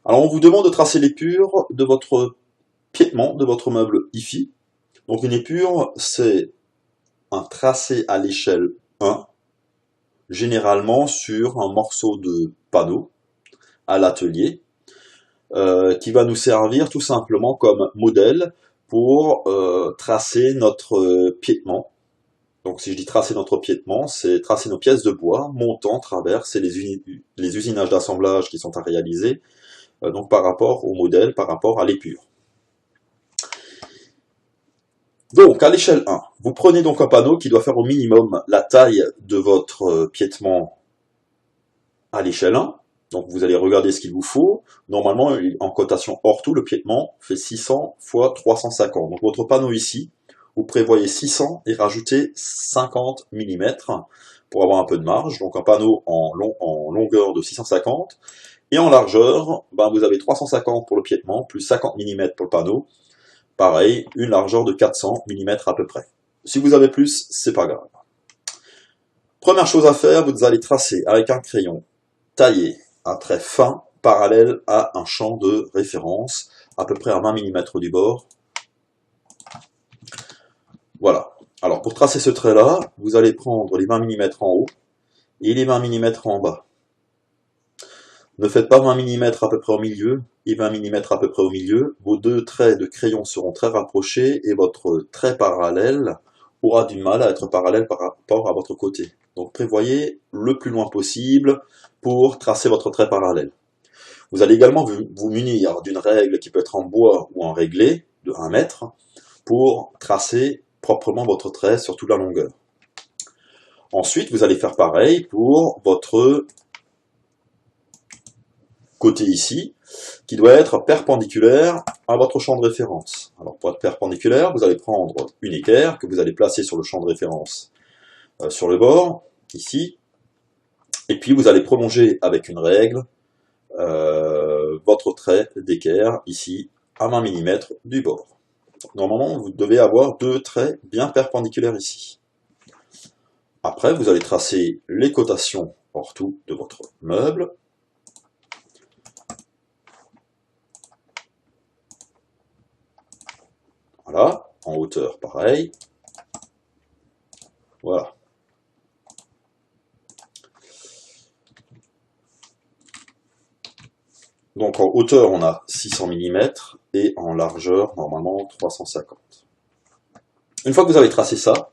Alors on vous demande de tracer l'épure de votre piétement, de votre meuble IFI. Donc une épure, c'est un tracé à l'échelle 1, généralement sur un morceau de panneau à l'atelier, qui va nous servir tout simplement comme modèle pour tracer notre piétement. Donc si je dis tracer notre piétement, c'est tracer nos pièces de bois, montant, traverse et les usinages d'assemblage qui sont à réaliser, donc par rapport au modèle, par rapport à l'épure. Donc à l'échelle 1, vous prenez donc un panneau qui doit faire au minimum la taille de votre piétement à l'échelle 1. Donc vous allez regarder ce qu'il vous faut. Normalement, en cotation hors tout, le piétement fait 600 x 350. Donc votre panneau ici, vous prévoyez 600 et rajoutez 50 mm pour avoir un peu de marge. Donc un panneau en longueur de 650. Et en largeur, vous avez 350 pour le piétement, plus 50 mm pour le panneau. Pareil, une largeur de 400 mm à peu près. Si vous avez plus, c'est pas grave. Première chose à faire, vous allez tracer avec un crayon taillé un trait fin parallèle à un champ de référence, à peu près à 20 mm du bord. Voilà. Alors pour tracer ce trait-là, vous allez prendre les 20 mm en haut et les 20 mm en bas. Ne faites pas 20 mm à peu près au milieu et 20 mm à peu près au milieu. Vos deux traits de crayon seront très rapprochés et votre trait parallèle aura du mal à être parallèle par rapport à votre côté. Donc prévoyez le plus loin possible pour tracer votre trait parallèle. Vous allez également vous munir d'une règle qui peut être en bois ou en réglé de 1 mètre pour tracer proprement votre trait sur toute la longueur. Ensuite, vous allez faire pareil pour votre côté ici, qui doit être perpendiculaire à votre champ de référence. Alors pour être perpendiculaire, vous allez prendre une équerre que vous allez placer sur le champ de référence sur le bord, ici, et puis vous allez prolonger avec une règle votre trait d'équerre, ici, à 20 mm du bord. Normalement, vous devez avoir deux traits bien perpendiculaires ici. Après, vous allez tracer les cotations hors tout de votre meuble. Voilà, en hauteur pareil. Voilà. Donc en hauteur, on a 600 mm et en largeur, normalement, 350. Une fois que vous avez tracé ça,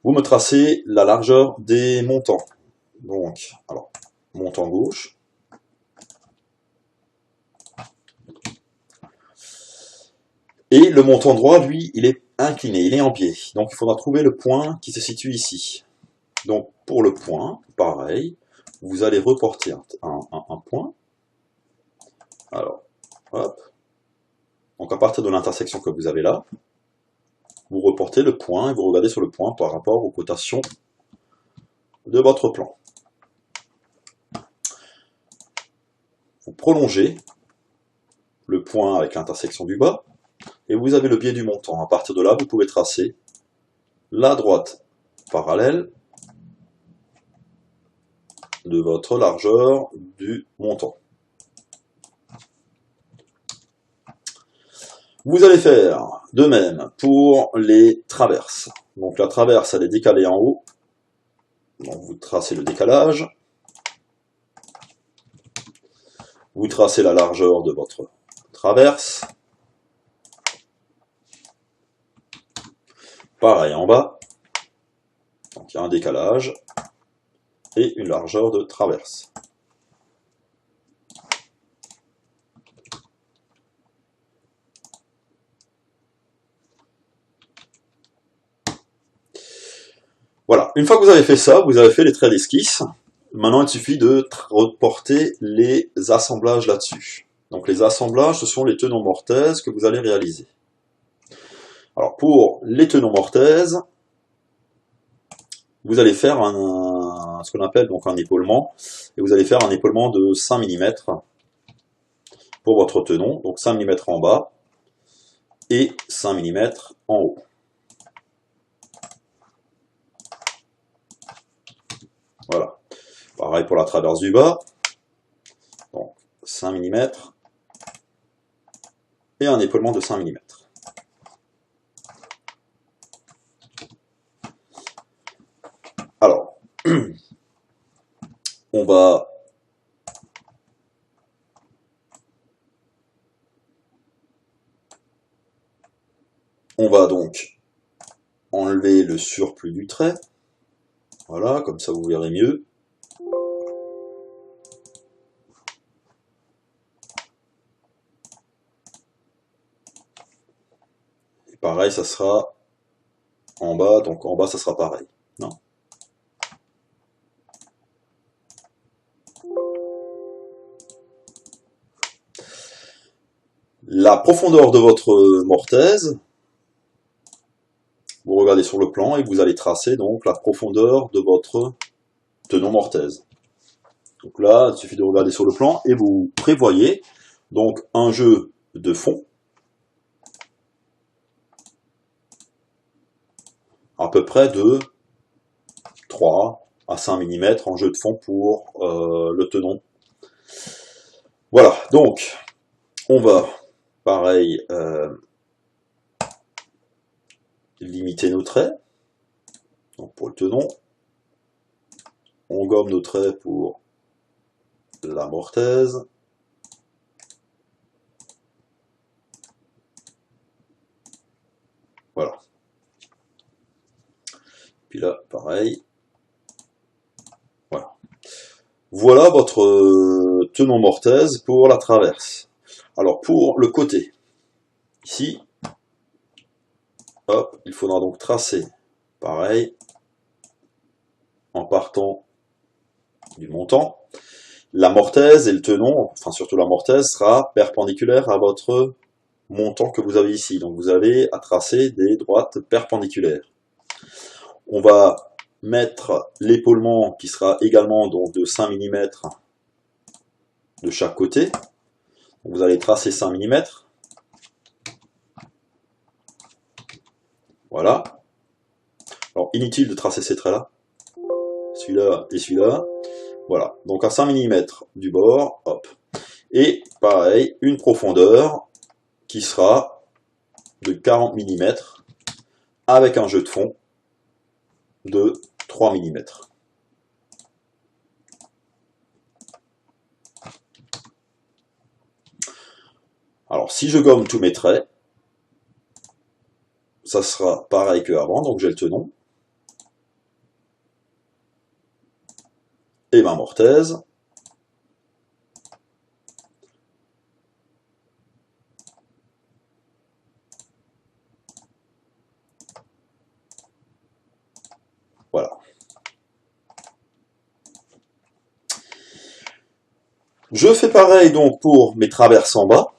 vous me tracez la largeur des montants. Donc, alors, montant gauche. Et le montant droit, lui, il est incliné, il est en biais. Donc il faudra trouver le point qui se situe ici. Donc pour le point, pareil, vous allez reporter un point. Alors, hop. Donc à partir de l'intersection que vous avez là, vous reportez le point et vous regardez sur le point par rapport aux cotations de votre plan. Vous prolongez le point avec l'intersection du bas et vous avez le biais du montant. À partir de là, vous pouvez tracer la droite parallèle de votre largeur du montant. Vous allez faire de même pour les traverses. Donc la traverse, elle est décalée en haut. Donc vous tracez le décalage. Vous tracez la largeur de votre traverse. Pareil en bas. Donc il y a un décalage et une largeur de traverse. Voilà, une fois que vous avez fait ça, vous avez fait les traits d'esquisse. Maintenant, il suffit de reporter les assemblages là-dessus. Donc les assemblages, ce sont les tenons mortaises que vous allez réaliser. Alors pour les tenons mortaises, vous allez faire ce qu'on appelle donc un épaulement, et vous allez faire un épaulement de 5 mm pour votre tenon, donc 5 mm en bas et 5 mm en haut. Voilà. Pareil pour la traverse du bas, donc 5 mm et un épaulement de 5 mm. Alors, on va donc enlever le surplus du trait. Voilà, comme ça vous verrez mieux. Et pareil, ça sera en bas, donc en bas ça sera pareil. Non. La profondeur de votre mortaise, vous regardez sur le plan et vous allez tracer donc la profondeur de votre tenon mortaise. Donc là, il suffit de regarder sur le plan et vous prévoyez donc un jeu de fond à peu près de 3 à 5 mm en jeu de fond pour le tenon. Voilà, donc on va pareil limiter nos traits. Donc pour le tenon, on gomme nos traits pour la mortaise. Voilà. Puis là, pareil. Voilà. Voilà votre tenon mortaise pour la traverse. Alors pour le côté, ici, hop, il faudra donc tracer pareil, en partant du montant. La mortaise et le tenon, enfin surtout la mortaise, sera perpendiculaire à votre montant que vous avez ici. Donc vous avez à tracer des droites perpendiculaires. On va mettre l'épaulement qui sera également donc de 5 mm de chaque côté. Donc vous allez tracer 5 mm. Voilà. Alors inutile de tracer ces traits-là. Celui-là et celui-là. Voilà. Donc à 5 mm du bord, hop. Et pareil, une profondeur qui sera de 40 mm avec un jeu de fond de 3 mm. Alors si je gomme tous mes traits, ça sera pareil que avant, donc j'ai le tenon et ma mortaise. Voilà. Je fais pareil donc pour mes traverses en bas.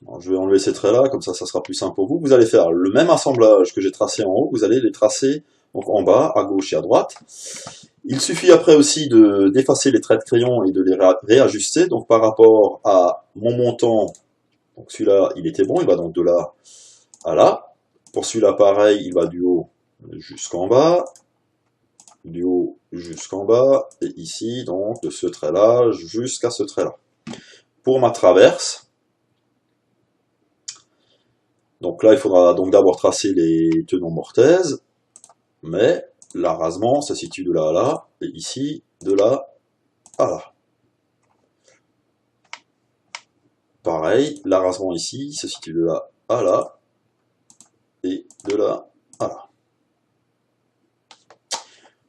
Alors, je vais enlever ces traits là, comme ça sera plus simple pour vous. Vous allez faire le même assemblage que j'ai tracé en haut, vous allez les tracer donc en bas, à gauche et à droite. Il suffit après aussi d'effacer les traits de crayon et de les réajuster. Donc par rapport à mon montant, donc celui-là il était bon, il va donc de là à là. Pour celui-là pareil, il va du haut jusqu'en bas, du haut jusqu'en bas, et ici donc de ce trait-là jusqu'à ce trait-là. Pour ma traverse, donc là il faudra donc d'abord tracer les tenons mortaises, mais l'arasement se situe de là à là, et ici de là à là. Pareil, l'arasement ici se situe de là à là, et de là à là.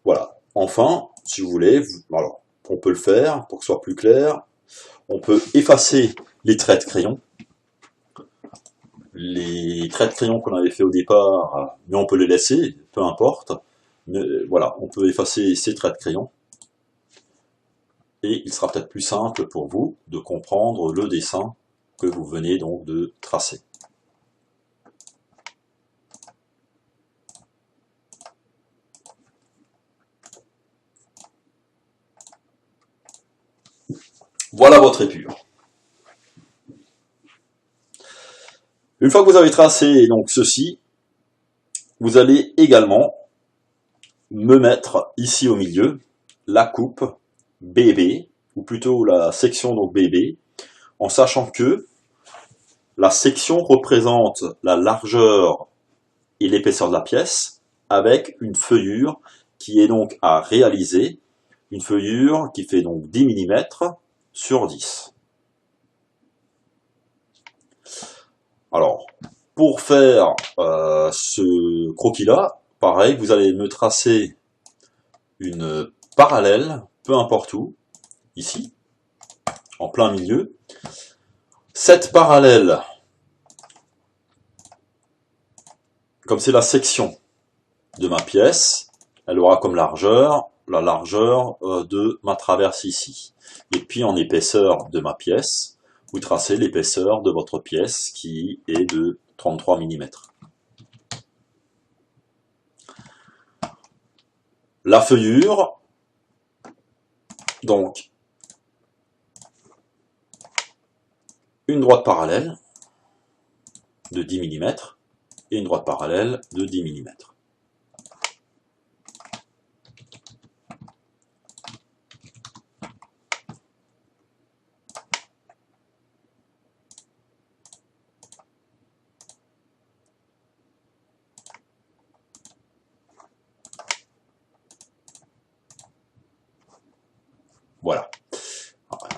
Voilà. Enfin, si vous voulez, alors, on peut le faire pour que ce soit plus clair. On peut effacer les traits de crayon. Les traits de crayon qu'on avait fait au départ, mais on peut les laisser, peu importe. Mais voilà, on peut effacer ces traits de crayon. Et il sera peut-être plus simple pour vous de comprendre le dessin que vous venez donc de tracer. Voilà votre épure. Une fois que vous avez tracé donc ceci, vous allez également me mettre ici au milieu la coupe BB, ou plutôt la section donc BB, en sachant que La section représente la largeur et l'épaisseur de la pièce avec une feuillure qui est donc à réaliser, une feuillure qui fait donc 10 mm sur 10. Alors, pour faire ce croquis-là, pareil, vous allez me tracer une parallèle, peu importe où, ici, en plein milieu. Cette parallèle, comme c'est la section de ma pièce, elle aura comme largeur la largeur de ma traverse ici. Et puis en épaisseur de ma pièce, vous tracez l'épaisseur de votre pièce qui est de 33 mm. La feuillure, donc, une droite parallèle de 10 mm et une droite parallèle de 10 mm. Voilà.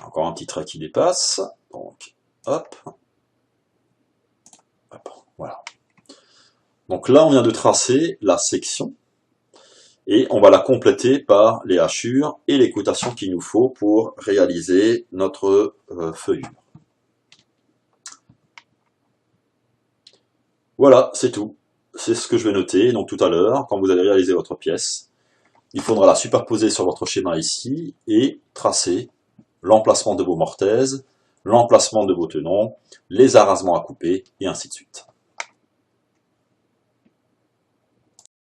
Encore un petit trait qui dépasse. Donc, hop. Hop. Voilà. Donc là, on vient de tracer la section. Et on va la compléter par les hachures et les cotations qu'il nous faut pour réaliser notre feuillure. Voilà, c'est tout. C'est ce que je vais noter. Donc tout à l'heure, quand vous allez réaliser votre pièce, il faudra la superposer sur votre schéma ici et tracer l'emplacement de vos mortaises, l'emplacement de vos tenons, les arrasements à couper et ainsi de suite.